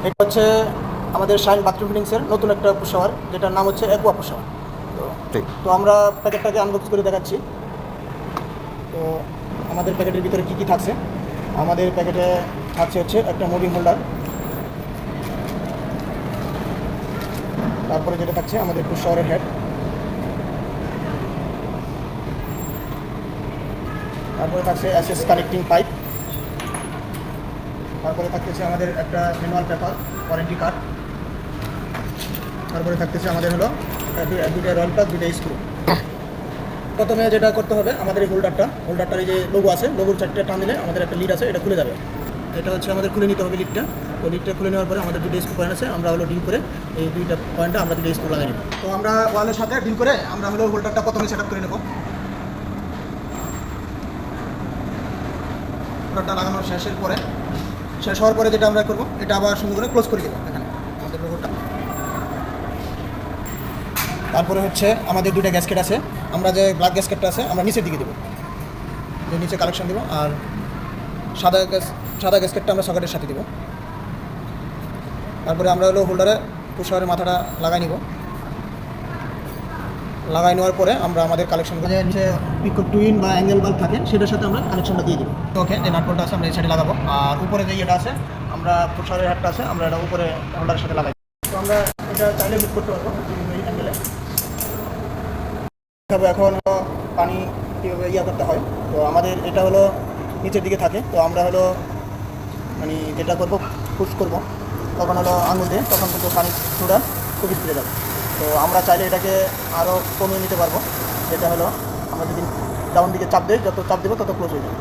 এটা হচ্ছে আমাদের শাইন বাথরুম ফিটিংসের নতুন একটা পুশাওয়ার, যেটার নাম হচ্ছে অ্যাকুয়া পুশাওয়ার। ঠিক। তো আমরা প্যাকেটটাকে আনবক্স করে দেখাচ্ছি। তো আমাদের প্যাকেটের ভিতরে কী কী থাকছে, আমাদের প্যাকেটে থাকছে হচ্ছে একটা মুভিং হোল্ডার, তারপরে যেটা থাকছে আমাদের পুশাওয়ারের হেড, তারপরে থাকছে অ্যাসেস কানেক্টিং পাইপ, তারপরে থাকতেছে আমাদের একটা ম্যানুয়াল পেপার, ওয়ারেন্টি কার্ড, তারপরে থাকতেছে আমাদের হলো দুটো রয়্যাল প্লাগ, দুটো স্ক্রু। প্রথমে যেটা করতে হবে, আমাদের এই হোল্ডারটার এই যে লোগো আছে, লোগোর চারটে টান দিলে আমাদের একটা লিড আছে, এটা খুলে যাবে। এটা হচ্ছে আমাদের খুলে নিতে হবে লিডটা। তো লিডটা খুলে নেওয়ার পরে আমাদের দুটো স্ক্রু পয়েন্ট আছে, আমরা হলো ডিল করে এই দুইটা পয়েন্টটা আমরা দুটো স্ক্রু লাগাই নেব। তো আমরা ওয়ালের সাথে ডিল করে আমরা হলো হোল্ডারটা প্রথমে সেট আপ করে নেব। হোল্ডারটা লাগানো শেষ হওয়ার পরে যেটা আমরা করবো, এটা আবার সুন্দর করে ক্লোজ করে দেবো এখানে আমাদের লোগোটা। তারপরে হচ্ছে আমাদের দুইটা গ্যাসকেট আছে, আমরা যে ব্ল্যাক গ্যাসকেটটা আছে আমরা নিচের দিকে দেবো, যে নিচে কালেকশন দেবো, আর সাদা গ্যাসকেটটা আমরা সকেটের সাথে দেবো। তারপরে আমরা হলো হোল্ডারে পুশাওয়ারের মাথাটা লাগাই নিব। লাগাই নেওয়ার পরে আমরা আমাদের কালেকশন যে পিকক টুইন বা অ্যাঙ্গেল বাল্ব থাকে সেটার সাথে আমরা কানেকশনটা দিয়ে দিব। ওকে, যে নাটবল্টটা আছে আমরা এই সাইডে লাগাবো, আর উপরে যে এটা আছে আমরা পুশাওয়ারের হাতটা আছে আমরা এটা উপরে হোল্ডারের সাথে লাগাই। তো আমরা এটা চাইলে বুক করতে পারবো এই অ্যাঙ্গেলে। এখন পানি কীভাবে করতে হয়, তো আমাদের এটা হলো নিচের দিকে থাকে, তো আমরা হলো মানে যেটা করবো পুশ করবো, তখন হলো আঙুল দিয়ে, তখন কিন্তু পানি থ্রুটা খুবই ফিরে যাবে। তো আমরা চাইলে এটাকে আরও কমিয়ে নিতে পারবো, যেটা হলো আমরা যদি ডাউন দিকে চাপ দিই, যত চাপ দেবো তত ক্লোজ হয়ে যাবে।